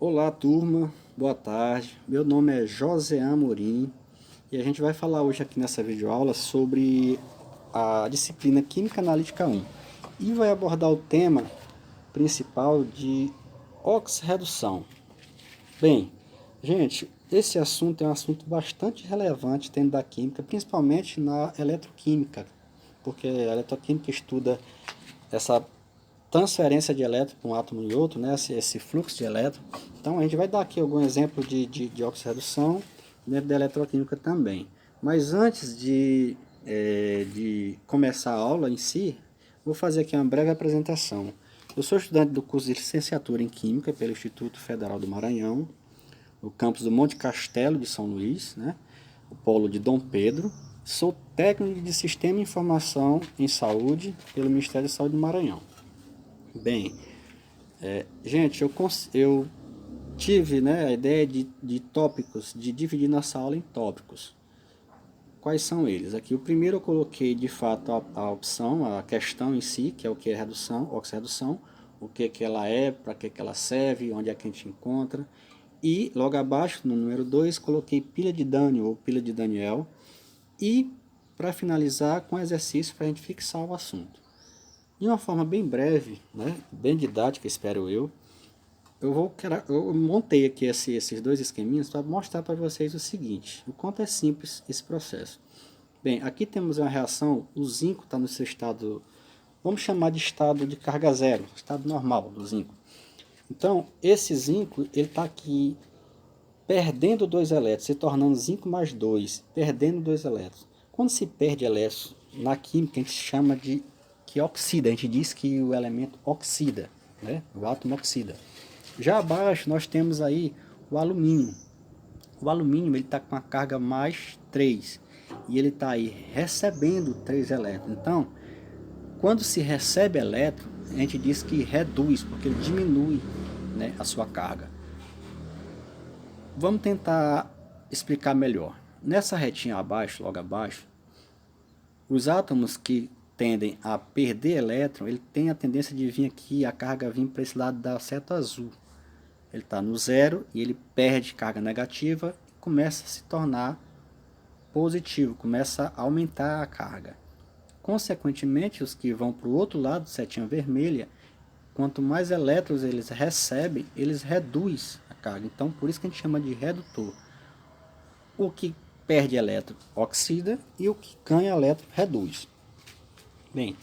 Olá, turma, boa tarde. Meu nome é José Amorim e a gente vai falar hoje aqui nessa videoaula sobre a disciplina Química Analítica 1 e vai abordar o tema principal de oxirredução. Bem, gente, esse assunto é um assunto bastante relevante dentro da química, principalmente na eletroquímica, porque a eletroquímica estuda essa transferência de elétron para um átomo e outro, né? esse fluxo de elétron. Então a gente vai dar aqui algum exemplo de oxirredução dentro da eletroquímica também. Mas antes de começar a aula em si, vou fazer aqui uma breve apresentação. Eu sou estudante do curso de licenciatura em Química pelo Instituto Federal do Maranhão, no campus do Monte Castelo de São Luís, né? O polo de Dom Pedro. Sou técnico de Sistema de Informação em Saúde pelo Ministério da Saúde do Maranhão. Bem, gente, eu tive, né, a ideia de tópicos, de dividir nossa aula em tópicos. Quais são eles? Aqui o primeiro eu coloquei de fato a opção, a questão em si, que é o que é redução, oxirredução, o que ela é, para que ela serve, onde é que a gente encontra. E logo abaixo, no número 2, coloquei pilha de Daniel ou pilha de Daniel. E para finalizar, com exercício para a gente fixar o assunto. De uma forma bem breve, né, bem didática, espero eu montei aqui esses dois esqueminhas para mostrar para vocês o seguinte, o quanto é simples esse processo. Bem, aqui temos uma reação, o zinco está no seu estado, vamos chamar de estado de carga zero, estado normal do zinco. Então, esse zinco, ele está aqui perdendo 2 elétrons, se tornando zinco mais 2, perdendo 2 elétrons. Quando se perde elétrons na química, a gente chama de que oxida, a gente diz que o elemento oxida, né? O átomo oxida. Já abaixo nós temos aí o alumínio. O alumínio está com a carga mais 3 e ele está aí recebendo 3 elétrons. Então, quando se recebe elétron, a gente diz que reduz, porque ele diminui, né, a sua carga. Vamos tentar explicar melhor. Nessa retinha abaixo, logo abaixo, os átomos que tendem a perder elétron, ele tem a tendência de vir aqui, a carga vir para esse lado da seta azul. Ele está no zero e ele perde carga negativa e começa a se tornar positivo, começa a aumentar a carga. Consequentemente, os que vão para o outro lado, setinha vermelha, quanto mais elétrons eles recebem, eles reduzem a carga. Então, por isso que a gente chama de redutor. O que perde elétron oxida e o que ganha elétron reduz. Bem,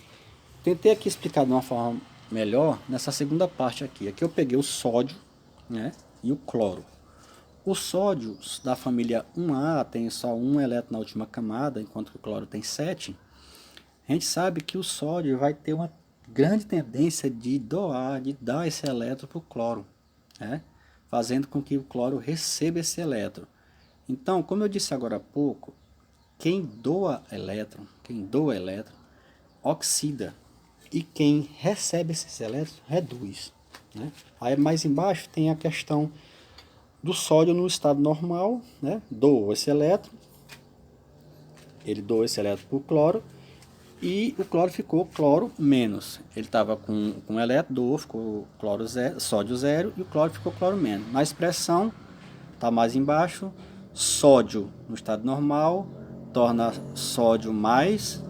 tentei aqui explicar de uma forma melhor nessa segunda parte aqui. Aqui eu peguei o sódio, né, e o cloro. O sódio da família 1A tem só um elétron na última camada, enquanto que o cloro tem 7. A gente sabe que o sódio vai ter uma grande tendência de dar esse elétron para o cloro, né, fazendo com que o cloro receba esse elétron. Então, como eu disse agora há pouco, quem doa elétron, oxida, e quem recebe esses elétrons reduz, né? Aí mais embaixo tem a questão do sódio no estado normal, né? Doa esse elétron, ele doa esse elétron para o cloro, e o cloro ficou cloro menos. Ele estava com elétron, doou, ficou cloro zero, sódio zero, e o cloro ficou cloro menos. Na expressão, está mais embaixo, sódio no estado normal, torna sódio mais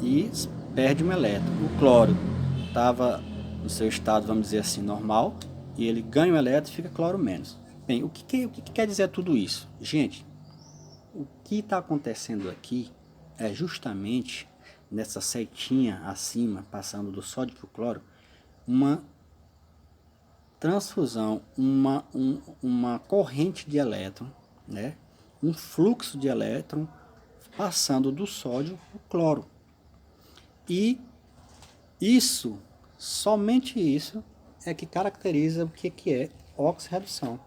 e perde um elétron. O cloro estava no seu estado, vamos dizer assim, normal, e ele ganha um elétron e fica cloro menos. Bem, o que quer dizer tudo isso? Gente, o que está acontecendo aqui é justamente nessa setinha acima, passando do sódio para o cloro, uma transfusão, uma corrente de elétron, né? Um fluxo de elétron passando do sódio para o cloro. E isso, somente isso, é que caracteriza o que é oxirredução,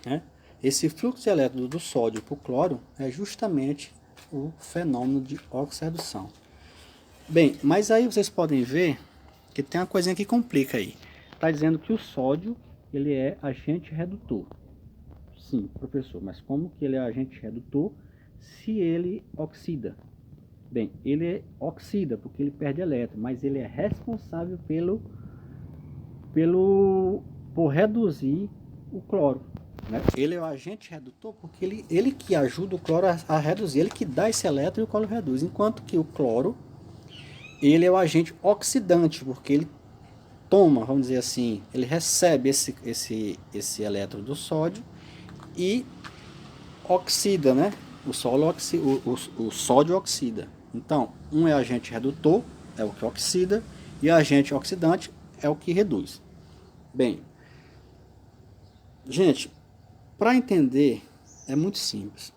né? Esse fluxo de elétrons do sódio para o cloro é justamente o fenômeno de oxirredução. Bem, mas aí vocês podem ver que tem uma coisinha que complica aí. Está dizendo que o sódio ele é agente redutor. Sim, professor, mas como que ele é agente redutor se ele oxida? Bem, ele oxida porque ele perde elétron, mas ele é responsável por reduzir o cloro, né? Ele é o agente redutor porque ele que ajuda o cloro a reduzir, ele que dá esse elétron e o cloro reduz. Enquanto que o cloro, ele é o agente oxidante, porque ele toma, vamos dizer assim, ele recebe esse elétron do sódio e oxida, né? O sódio oxida. Então, um é agente redutor, é o que oxida, e agente oxidante é o que reduz. Bem, gente, para entender é muito simples.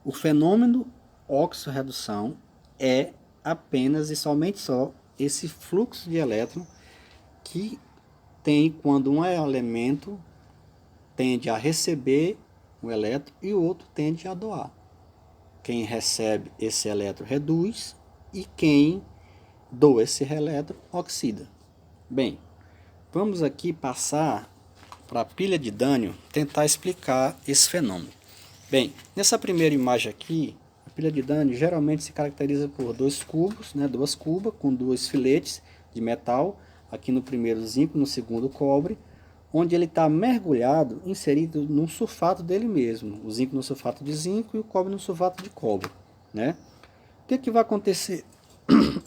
O fenômeno oxirredução é apenas e somente só esse fluxo de elétron que tem quando um elemento tende a receber um elétron e o outro tende a doar. Quem recebe esse elétron reduz e quem doa esse elétron oxida. Bem, vamos aqui passar para a pilha de Daniell tentar explicar esse fenômeno. Bem, nessa primeira imagem aqui, a pilha de Daniell geralmente se caracteriza por dois cubos, né, duas cubas com dois filetes de metal, aqui no primeiro zinco, no segundo cobre, onde ele está mergulhado, inserido num sulfato dele mesmo, o zinco no sulfato de zinco e o cobre no sulfato de cobre, né? O que vai acontecer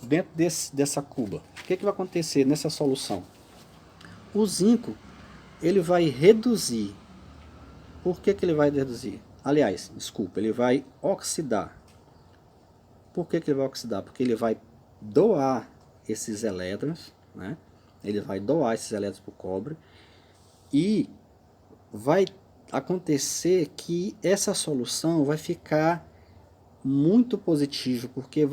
dentro dessa cuba? O que vai acontecer nessa solução? O zinco, ele vai reduzir. Por que ele vai reduzir? Aliás, desculpa, ele vai oxidar. Por que ele vai oxidar? Porque ele vai doar esses elétrons, né? Ele vai doar esses elétrons para o cobre e vai acontecer que essa solução vai ficar muito positiva, porque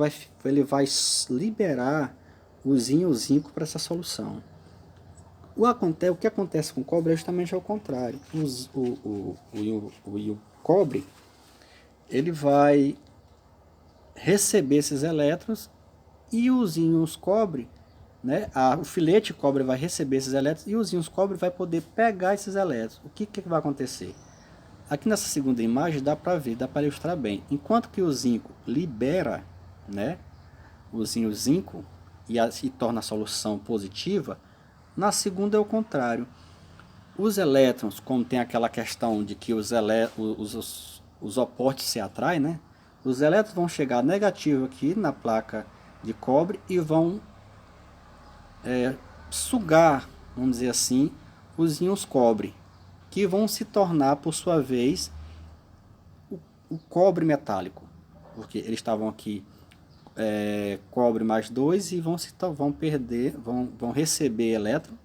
ele vai liberar o zinco para essa solução. O que acontece com o cobre é justamente ao contrário. O cobre, ele vai receber esses elétrons e os íons cobre, né? O filete cobre vai receber esses elétrons e os íons cobre vai poder pegar esses elétrons. O que vai acontecer? Aqui nessa segunda imagem dá para ver, dá para ilustrar bem. Enquanto que o zinco libera, né, os íons zinco e torna a solução positiva, na segunda é o contrário. Os elétrons, como tem aquela questão de que os opostos se atraem, né? Os elétrons vão chegar negativo aqui na placa de cobre e vão sugar, vamos dizer assim, os íons cobre, que vão se tornar, por sua vez, o cobre metálico. Porque eles estavam aqui cobre mais 2 e vão perder, vão receber elétron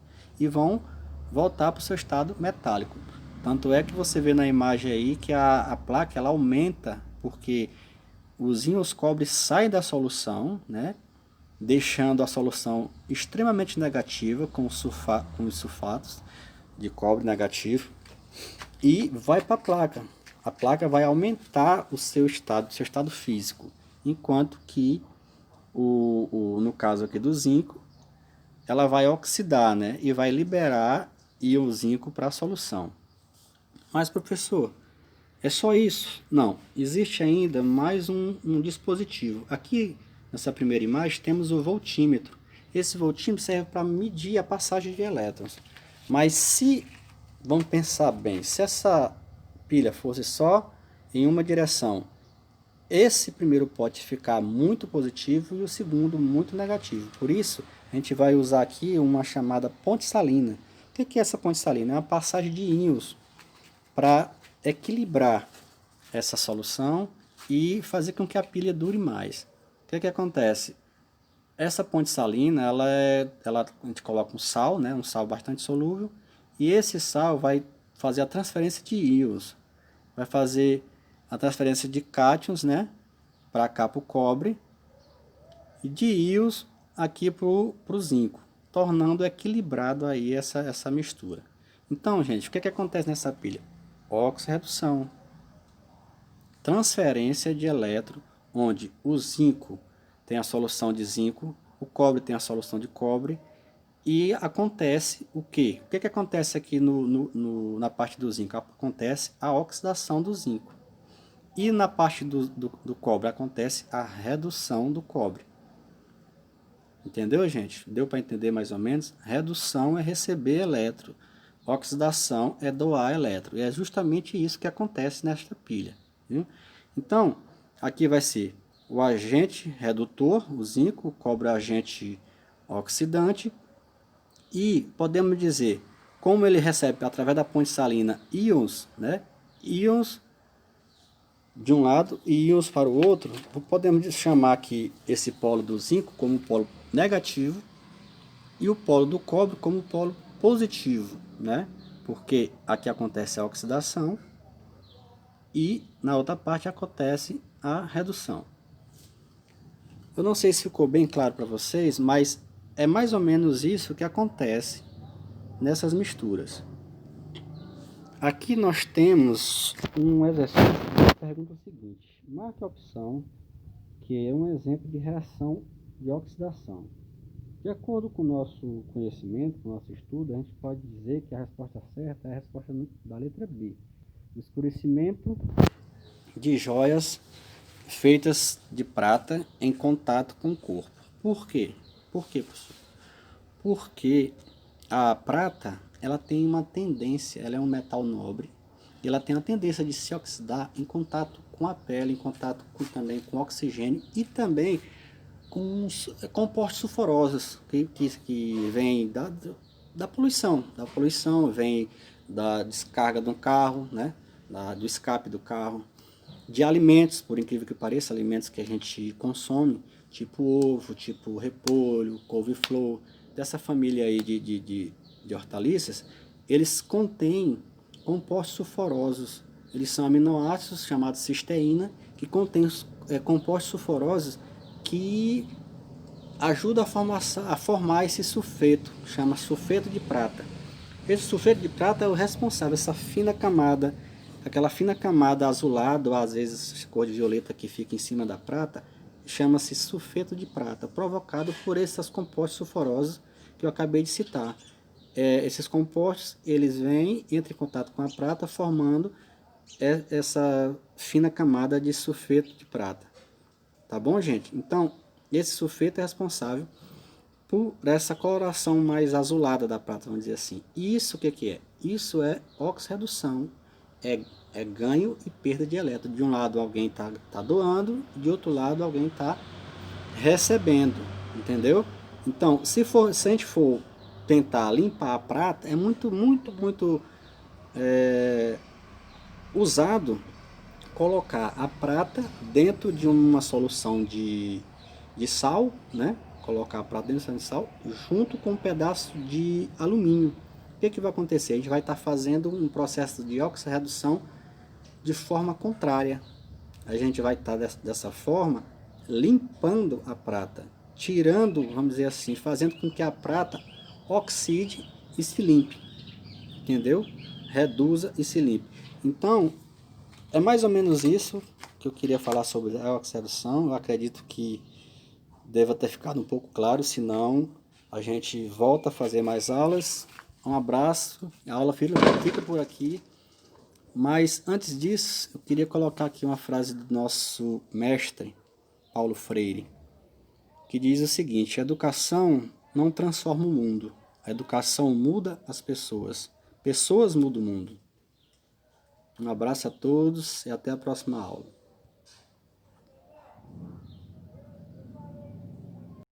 e vão voltar para o seu estado metálico. Tanto é que você vê na imagem aí que a placa ela aumenta, porque os íons cobre saem da solução, né, deixando a solução extremamente negativa com os sulfatos de cobre negativo e vai para a placa. A placa vai aumentar o seu estado físico, enquanto que no caso aqui do zinco, ela vai oxidar, né, e vai liberar o zinco para a solução. Mas, professor, é só isso? Não, existe ainda mais um dispositivo. Aqui, nessa primeira imagem, temos o voltímetro. Esse voltímetro serve para medir a passagem de elétrons. Mas vamos pensar bem, se essa pilha fosse só em uma direção, esse primeiro pode ficar muito positivo e o segundo muito negativo. Por isso, a gente vai usar aqui uma chamada ponte salina. O que é essa ponte salina? É uma passagem de íons para equilibrar essa solução e fazer com que a pilha dure mais. O que acontece? Essa ponte salina, a gente coloca um sal, né, um sal bastante solúvel, e esse sal vai fazer a transferência de íons, vai fazer a transferência de cátions, né, para cá para o cobre, e de íons aqui para o zinco, tornando equilibrado aí essa mistura. Então, gente, o que acontece nessa pilha? Oxirredução, transferência de elétron, onde o zinco tem a solução de zinco, o cobre tem a solução de cobre, e acontece o quê? O que acontece aqui na parte do zinco? Acontece a oxidação do zinco. E na parte do cobre acontece a redução do cobre. Entendeu, gente? Deu para entender mais ou menos? Redução é receber elétron. oxidação é doar elétron. E é justamente isso que acontece nesta pilha. Viu? Então, aqui vai ser o agente redutor, o zinco, o cobre agente oxidante. E podemos dizer, como ele recebe através da ponte salina íons, né? Íons de um lado e íons para o outro, podemos chamar aqui esse polo do zinco como polo negativo e o polo do cobre como polo positivo, né? Porque aqui acontece a oxidação e na outra parte acontece a redução. Eu não sei se ficou bem claro para vocês, mas é mais ou menos isso que acontece nessas misturas. Aqui nós temos um exercício que pergunta o seguinte: marque a opção que é um exemplo de reação de oxidação. De acordo com o nosso conhecimento, com o nosso estudo, a gente pode dizer que a resposta certa é a resposta da letra B. Escurecimento de joias feitas de prata em contato com o corpo. Por quê? Por quê, professor? Porque a prata, ela tem uma tendência, ela é um metal nobre, e ela tem a tendência de se oxidar em contato com a pele, em contato também com oxigênio e também com os compostos sulfurosos que vêm da poluição, vem da descarga do carro, né? Do escape do carro, de alimentos, por incrível que pareça, alimentos que a gente consome, tipo ovo, tipo repolho, couve-flor, dessa família aí de hortaliças, eles contêm compostos sulfurosos. Eles são aminoácidos chamados cisteína, que contêm compostos sulfurosos que ajudam a formar esse sulfeto, chama sulfeto de prata. Esse sulfeto de prata é o responsável, essa fina camada, aquela fina camada azulada, ou às vezes cor de violeta que fica em cima da prata, chama-se sulfeto de prata, provocado por esses compostos sulfurosos que eu acabei de citar. Esses compostos, eles vêm, entram em contato com a prata, formando essa fina camada de sulfeto de prata. Tá bom, gente? Então, esse sulfeto é responsável por essa coloração mais azulada da prata, vamos dizer assim. Isso o que é? Isso é oxirredução, é ganho e perda de elétron. De um lado alguém tá doando, de outro lado alguém está recebendo, entendeu? Então, se a gente for tentar limpar a prata, é muito usado colocar a prata dentro de uma solução de sal, né? Colocar a prata dentro de sal junto com um pedaço de alumínio. O que vai acontecer? A gente vai estar fazendo um processo de oxirredução de forma contrária. A gente vai estar dessa forma limpando a prata, tirando, vamos dizer assim, fazendo com que a prata oxide e se limpe, entendeu? Reduza e se limpe. Então, é mais ou menos isso que eu queria falar sobre a oxidação. Eu acredito que deva ter ficado um pouco claro, senão a gente volta a fazer mais aulas. Um abraço, a aula fica por aqui. Mas antes disso, eu queria colocar aqui uma frase do nosso mestre, Paulo Freire, que diz o seguinte: a educação não transforma o mundo, a educação muda as pessoas. Pessoas mudam o mundo. Um abraço a todos e até a próxima aula.